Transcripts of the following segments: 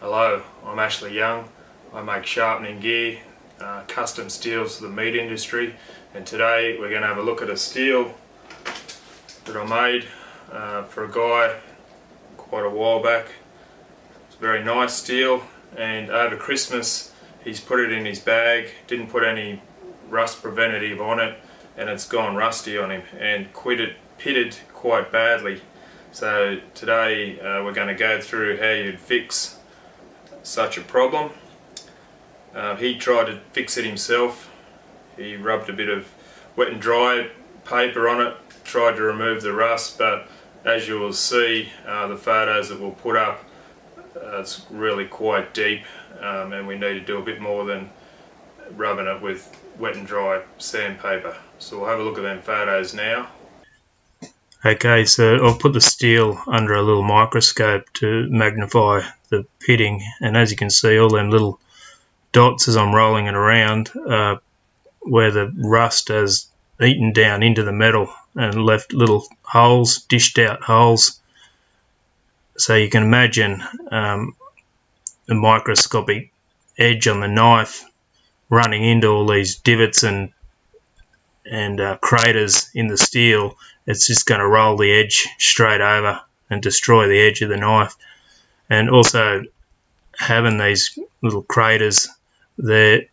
Hello, I'm Ashley Young. I make sharpening gear, custom steels for the meat industry, and today we're going to have a look at a steel that I made for a guy quite a while back. It's a very nice steel, and over Christmas he's put it in his bag, didn't put any rust preventative on it, and it's gone rusty on him and pitted quite badly. So today we're going to go through how you'd fix such a problem. He tried to fix it himself. He rubbed a bit of wet and dry paper on it, tried to remove the rust, but as you will see, the photos that we'll put up, it's really quite deep, and we need to do a bit more than rubbing it with wet and dry sandpaper. So we'll have a look at them photos now. Okay, so I'll put the steel under a little microscope to magnify the pitting, and as you can see, all them little dots as I'm rolling it around where the rust has eaten down into the metal and left little holes, dished out holes. So you can imagine the microscopic edge on the knife running into all these divots and craters in the steel. It's just going to roll the edge straight over and destroy the edge of the knife. And also having these little craters, the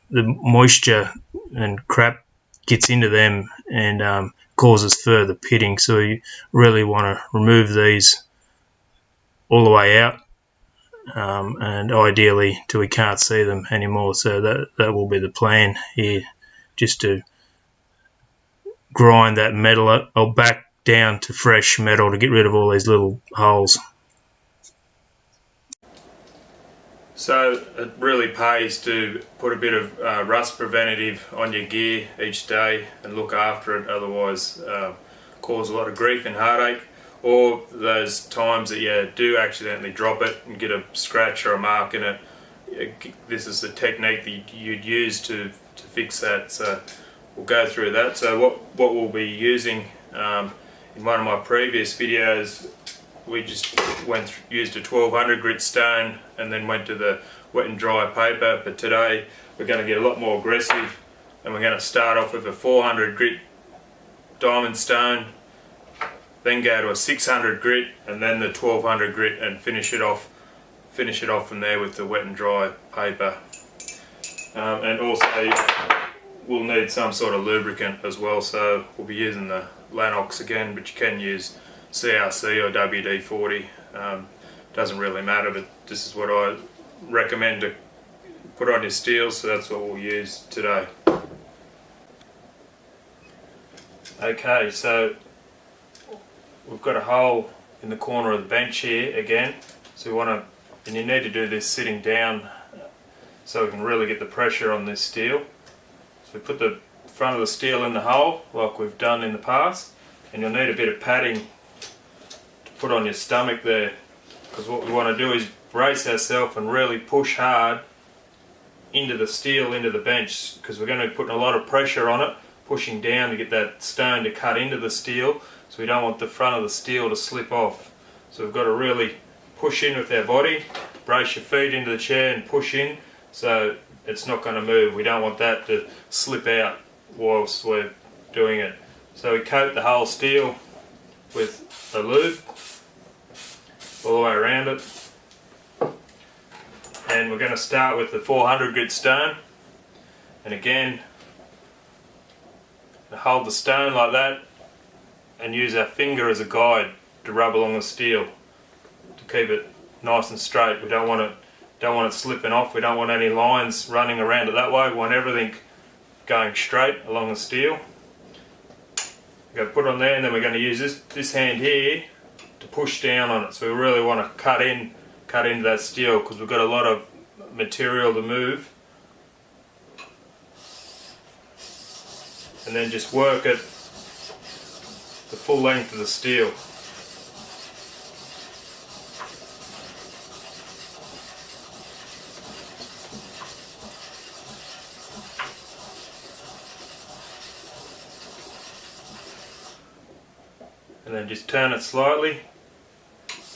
moisture and crap gets into them and causes further pitting. So you really want to remove these all the way out, and ideally till we can't see them anymore. So that will be the plan here, just to grind that metal or back down to fresh metal to get rid of all these little holes. So it really pays to put a bit of rust preventative on your gear each day and look after it, otherwise cause a lot of grief and heartache, or those times that you do accidentally drop it and get a scratch or a mark in it. This is the technique that you'd use to fix that. So we'll go through that. So what we'll be using, in one of my previous videos we just used a 1200 grit stone and then went to the wet and dry paper, but today we're going to get a lot more aggressive and we're going to start off with a 400 grit diamond stone, then go to a 600 grit and then the 1200 grit, and finish it off from there with the wet and dry paper. And also we'll need some sort of lubricant as well, so we'll be using the Lanox again, but you can use CRC or WD-40, doesn't really matter, but this is what I recommend to put on your steel, so that's what we'll use today. Okay, so we've got a hole in the corner of the bench here again, so we want to, and you need to do this sitting down so we can really get the pressure on this steel. So we put the front of the steel in the hole like we've done in the past, and you'll need a bit of padding to put on your stomach there, because what we want to do is brace ourselves and really push hard into the steel, into the bench, because we're going to be putting a lot of pressure on it, pushing down to get that stone to cut into the steel, so we don't want the front of the steel to slip off. So we've got to really push in with our body, brace your feet into the chair and push in so it's not going to move. We don't want that to slip out whilst we're doing it. So we coat the whole steel with a lube all the way around it, and we're going to start with the 400 grit stone, and again hold the stone like that and use our finger as a guide to rub along the steel to keep it nice and straight. We don't want it slipping off. We don't want any lines running around it that way. We want everything going straight along the steel. We're going to put it on there, and then we're going to use this hand here to push down on it. So we really want to cut into that steel, because we've got a lot of material to move. And then just work it the full length of the steel. And then just turn it slightly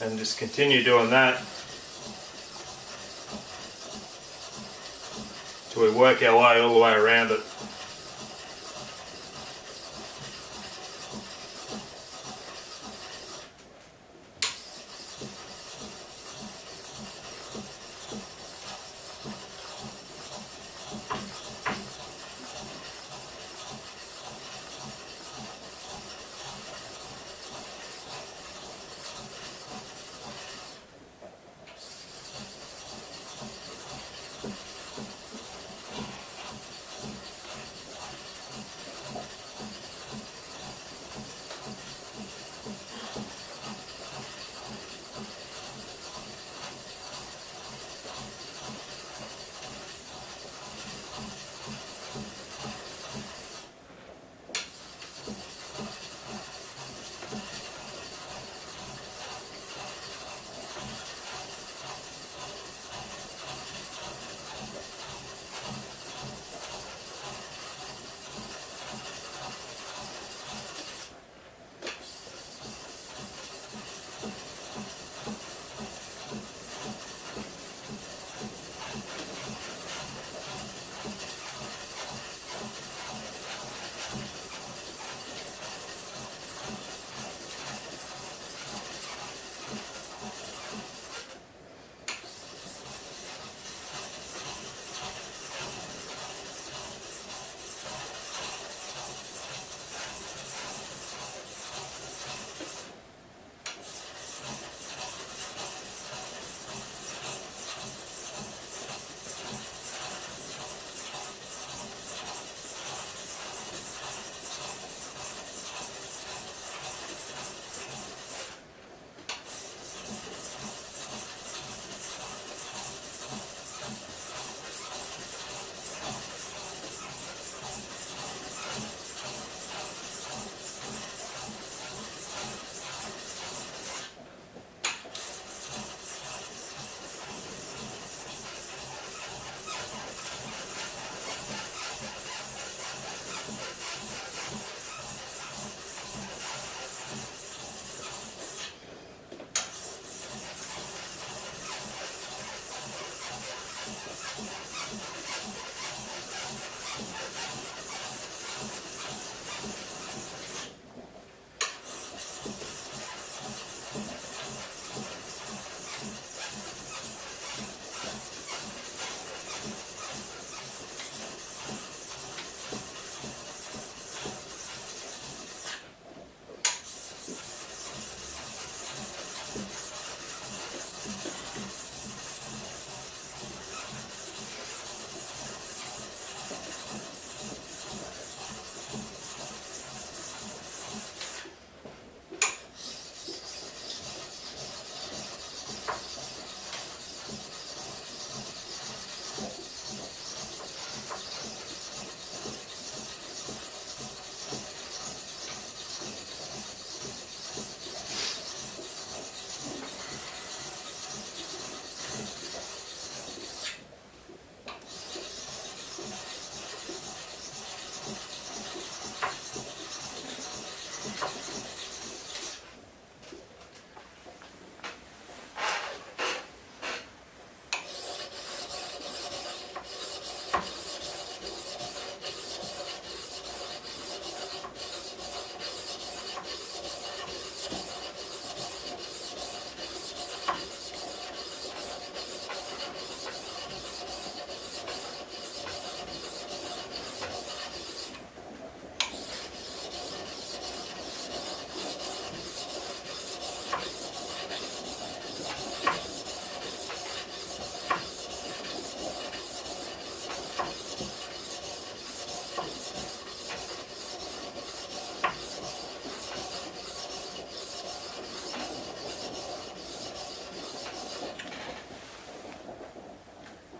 and just continue doing that till we work our way all the way around it.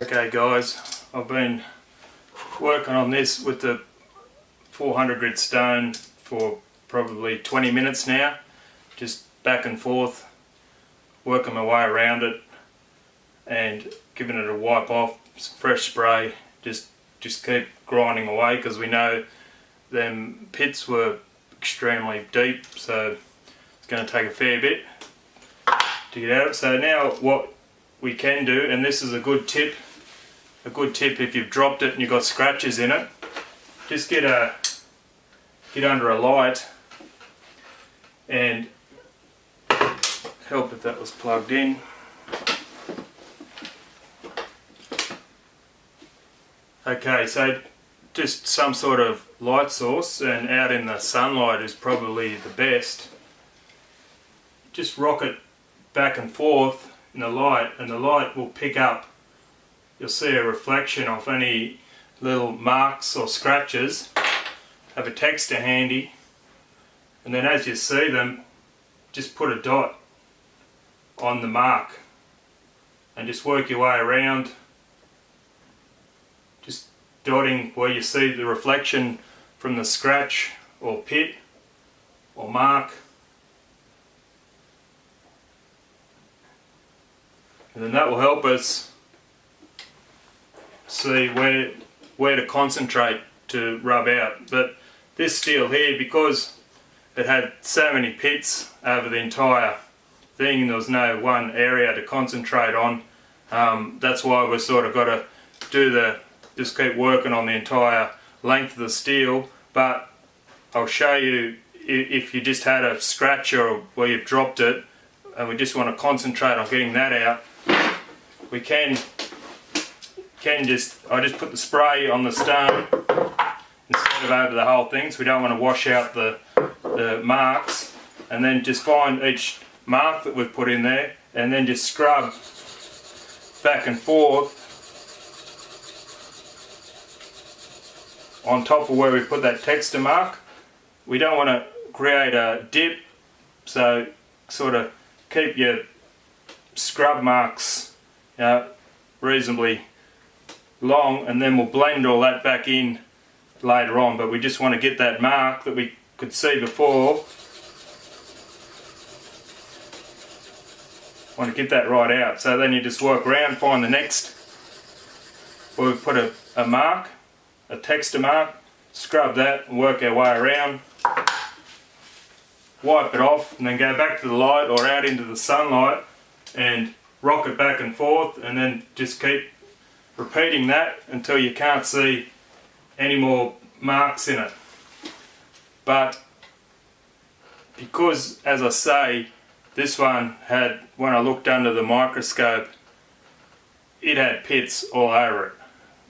Okay guys, I've been working on this with the 400 grit stone for probably 20 minutes now, just back and forth, working my way around it and giving it a wipe off, some fresh spray, just keep grinding away, because we know them pits were extremely deep, so it's going to take a fair bit to get out. So now what we can do, and this is a good tip a good tip if you've dropped it and you've got scratches in it, just get under a light and help if that was plugged in. Okay, so just some sort of light source, and out in the sunlight is probably the best. Just rock it back and forth in the light, and the light will pick up. You'll see a reflection of any little marks or scratches. Have a texter handy, and then as you see them, just put a dot on the mark and just work your way around, just dotting where you see the reflection from the scratch or pit or mark. And then that will help us see where to concentrate to rub out. But this steel here, because it had so many pits over the entire thing and there was no one area to concentrate on, that's why we've sort of got to just keep working on the entire length of the steel. But I'll show you, if you just had a scratch or where you've dropped it and we just want to concentrate on getting that out, we can just, I just put the spray on the stone instead of over the whole thing, so we don't want to wash out the marks, and then just find each mark that we've put in there and then just scrub back and forth on top of where we put that texture mark. We don't want to create a dip, so sort of keep your scrub marks reasonably long, and then we'll blend all that back in later on. But we just want to get that mark that we could see before, want to get that right out. So then you just work around, find the next where we put a mark, a texture mark, scrub that and work our way around, wipe it off, and then go back to the light or out into the sunlight and rock it back and forth, and then just keep repeating that until you can't see any more marks in it. But because, as I say, this one had, when I looked under the microscope, it had pits all over it,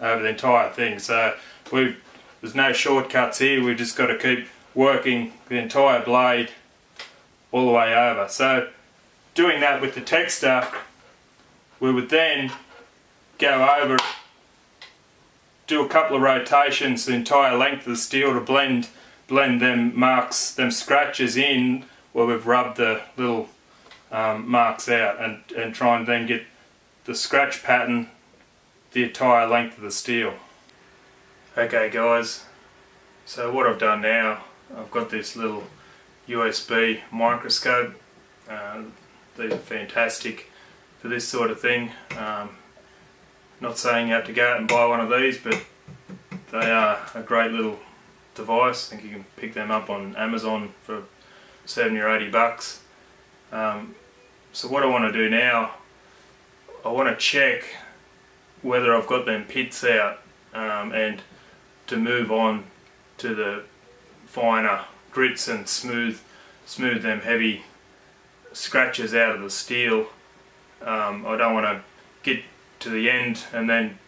over the entire thing. So there's no shortcuts here, we've just got to keep working the entire blade all the way over. So doing that with the texter, we would then go over, do a couple of rotations the entire length of the steel to blend them marks, them scratches in where we've rubbed the little marks out, and try and then get the scratch pattern the entire length of the steel. Okay guys, so what I've done now, I've got this little USB microscope. These are fantastic for this sort of thing. Not saying you have to go out and buy one of these, but they are a great little device. I think you can pick them up on Amazon for 70 or 80 bucks. So what I want to do now, I want to check whether I've got them pits out, and to move on to the finer grits and smooth them heavy scratches out of the steel. I don't want to get to the end and then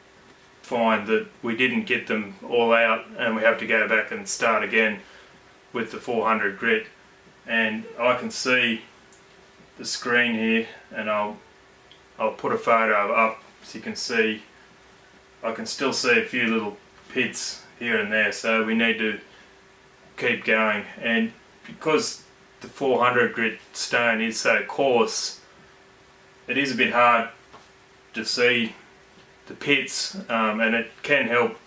find that we didn't get them all out and we have to go back and start again with the 400 grit. And I can see the screen here, and I'll put a photo up so you can see. I can still see a few little pits here and there, so we need to keep going. And because the 400 grit stone is so coarse, it is a bit hard to see the pits, and it can help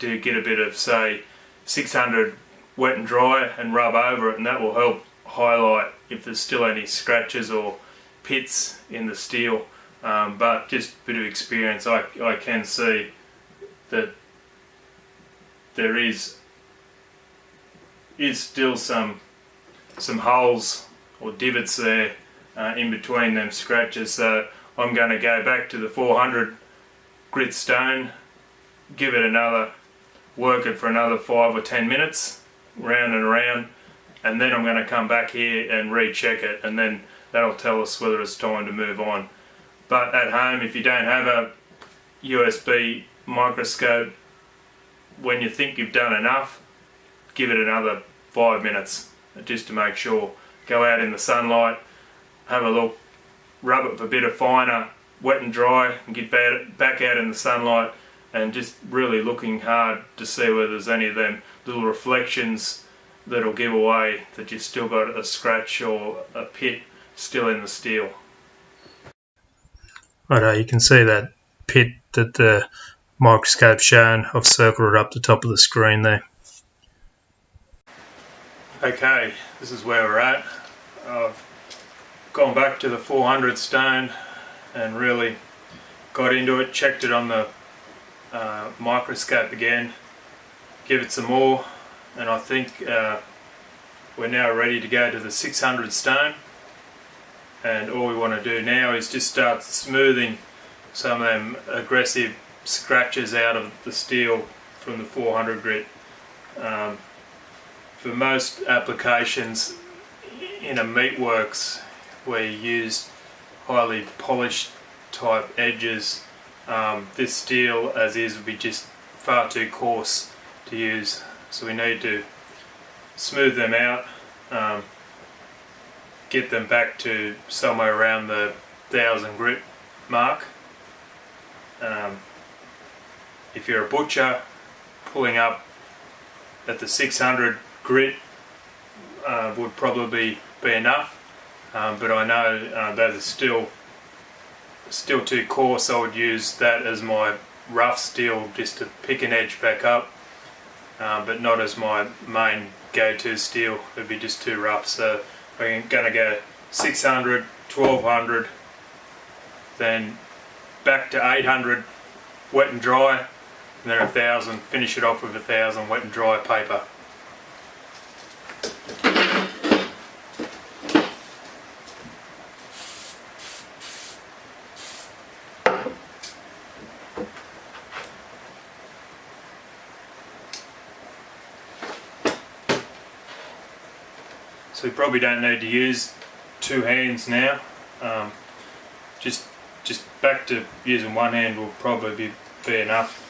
to get a bit of, say, 600 wet and dry and rub over it, and that will help highlight if there's still any scratches or pits in the steel. But just a bit of experience, I can see that there is still some holes or divots there in between them scratches. So I'm going to go back to the 400 grit stone, give it another, work it for another 5 or 10 minutes, round and around, and then I'm going to come back here and recheck it, and then that'll tell us whether it's time to move on. But at home, if you don't have a USB microscope, when you think you've done enough, give it another 5 minutes just to make sure. Go out in the sunlight, have a look, rub it a bit of finer, wet and dry, and get back out in the sunlight and just really looking hard to see whether there's any of them little reflections that'll give away that you've still got a scratch or a pit still in the steel. Right, you can see that pit that the microscope's showing. I've circled it up the top of the screen there. Okay, this is where we're at. I've gone back to the 400 stone and really got into it, checked it on the microscope again, give it some more, and I think we're now ready to go to the 600 stone. And all we want to do now is just start smoothing some of them aggressive scratches out of the steel from the 400 grit. For most applications in a meatworks where you use highly polished type edges, this steel as is would be just far too coarse to use, so we need to smooth them out, get them back to somewhere around the 1000 grit mark. If you're a butcher, pulling up at the 600 grit would probably be enough, but I know that is still too coarse. I would use that as my rough steel just to pick an edge back up, but not as my main go-to steel. It would be just too rough. So I'm going to go 600, 1200, then back to 800 wet and dry, and then 1000, finish it off with 1000 wet and dry paper. So we probably don't need to use two hands now. Just back to using one hand will probably be enough.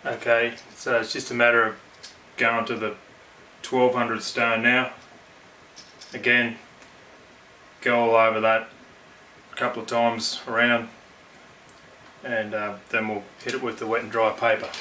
Okay, so it's just a matter of going to the 1200 stone now. Again, go all over that a couple of times around, and then we'll hit it with the wet and dry paper.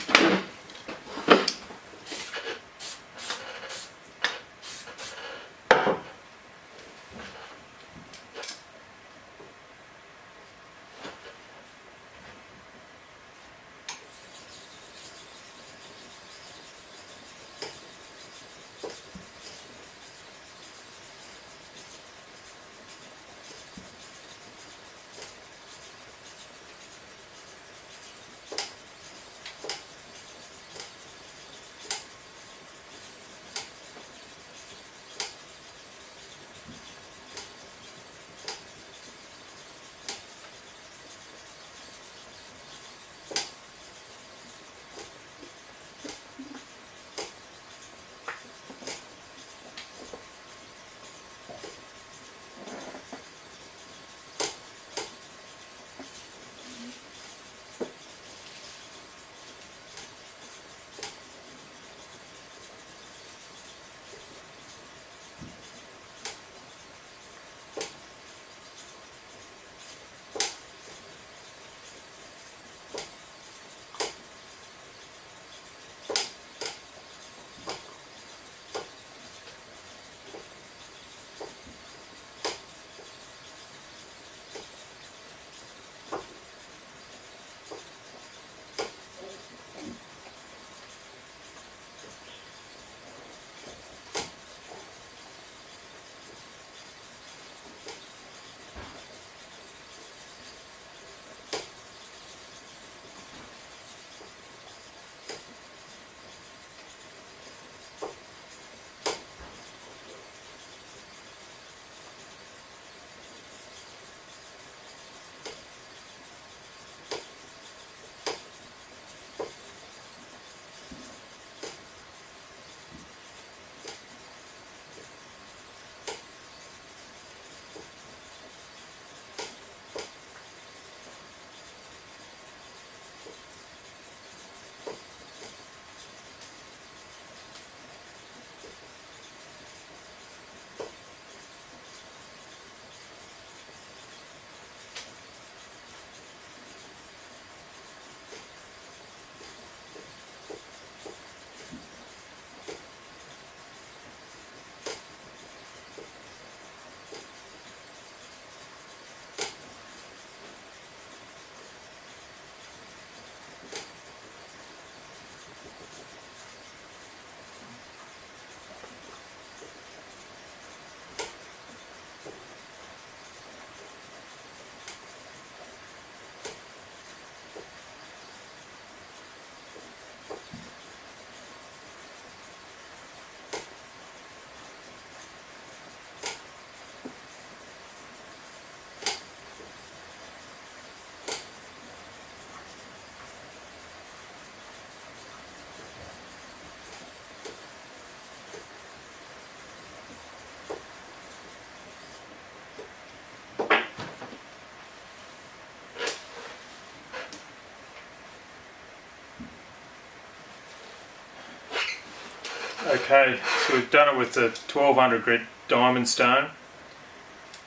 Okay, so we've done it with the 1200 grit diamond stone.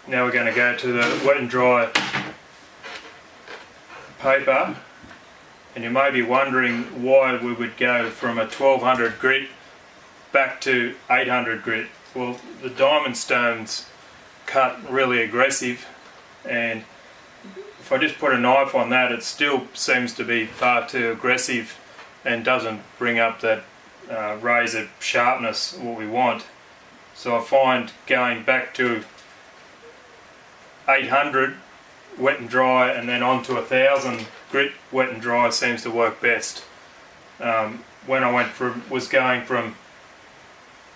Now we're going to go to the wet and dry paper, and you may be wondering why we would go from a 1200 grit back to 800 grit. Well, the diamond stone's cut really aggressive, and if I just put a knife on that, it still seems to be far too aggressive and doesn't bring up that razor sharpness what we want. So I find going back to 800 wet and dry and then on to 1000 grit wet and dry seems to work best. When I was going from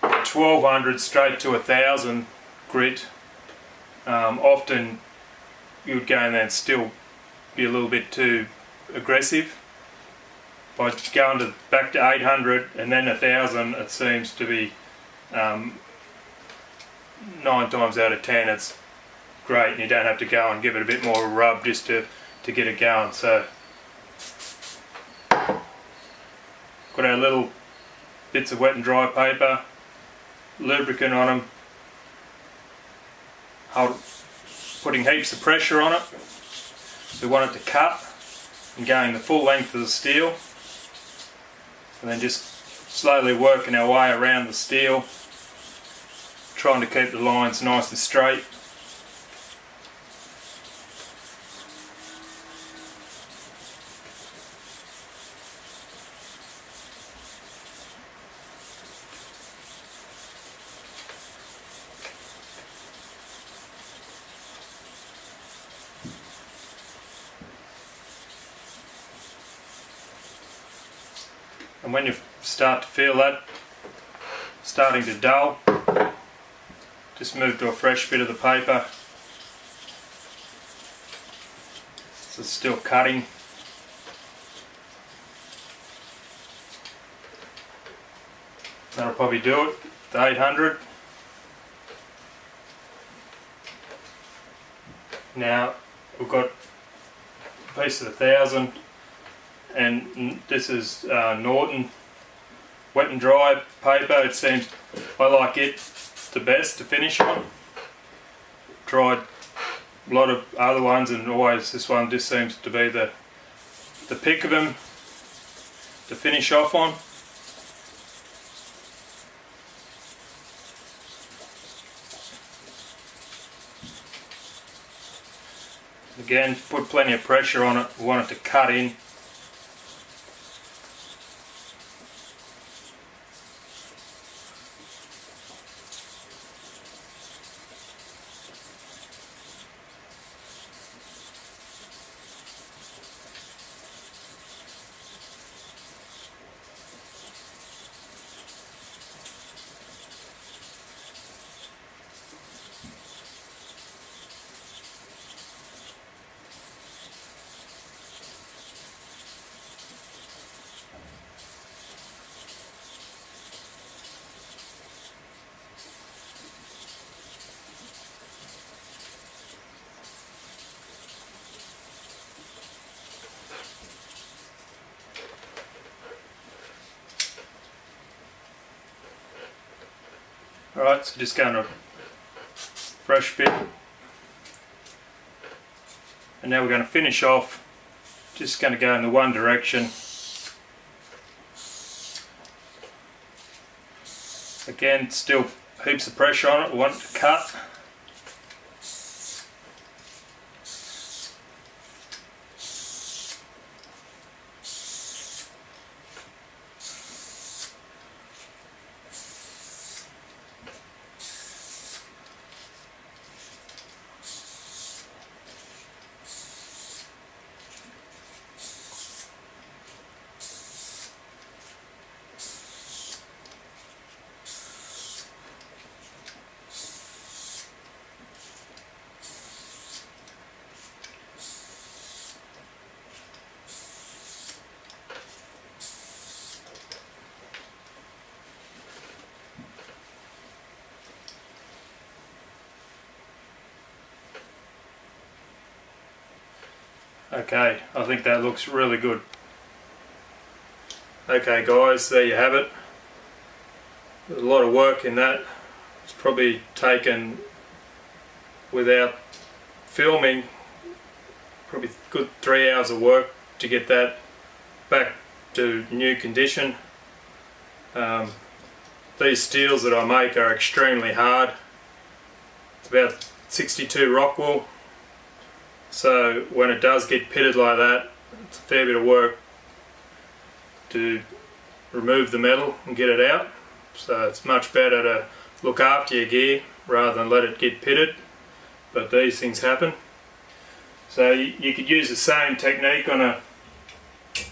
1200 straight to 1000 grit, often you would go in there and still be a little bit too aggressive. By going back to 800 and then 1000, it seems to be 9 times out of 10 it's great, and you don't have to go and give it a bit more of a rub just to get it going. So Put our little bits of wet and dry paper, lubricant on them, putting heaps of pressure on it. We want it to cut and going the full length of the steel, and then just slowly working our way around the steel, trying to keep the lines nice and straight. And when you start to feel that starting to dull, just move to a fresh bit of the paper so it's still cutting. That'll probably do it, the 800. Now we've got a piece of 1000. And this is Norton wet and dry paper. It seems I like it the best to finish on. Tried a lot of other ones and always this one just seems to be the pick of them to finish off on. Again, put plenty of pressure on it. We want it to cut in. Alright, so just going to fresh bit, and now we're going to finish off, just going to go in the one direction. Again, still heaps of pressure on it, we want it to cut. Okay, I think that looks really good. Okay guys, there you have it. There's a lot of work in that. It's probably taken, without filming, probably a good 3 hours of work to get that back to new condition. These steels that I make are extremely hard. It's about 62 rock wool. So when it does get pitted like that, it's a fair bit of work to remove the metal and get it out. So it's much better to look after your gear rather than let it get pitted. But these things happen. So you could use the same technique on a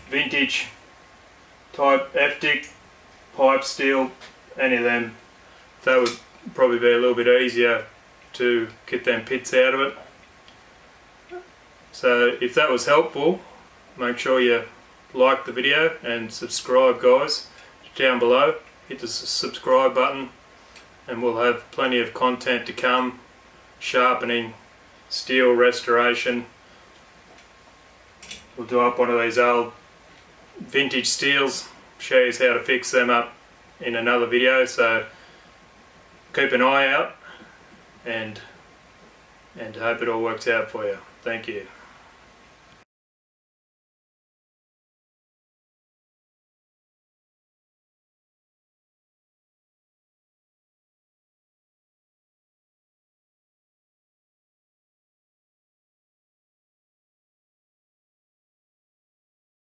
vintage type FDIC, pipe steel, any of them. That would probably be a little bit easier to get them pits out of it. So if that was helpful, make sure you like the video and subscribe guys down below. Hit the subscribe button and we'll have plenty of content to come. Sharpening, steel restoration. We'll do up one of these old vintage steels show you how to fix them up in another video, so keep an eye out and hope it all works out for you. Thank you.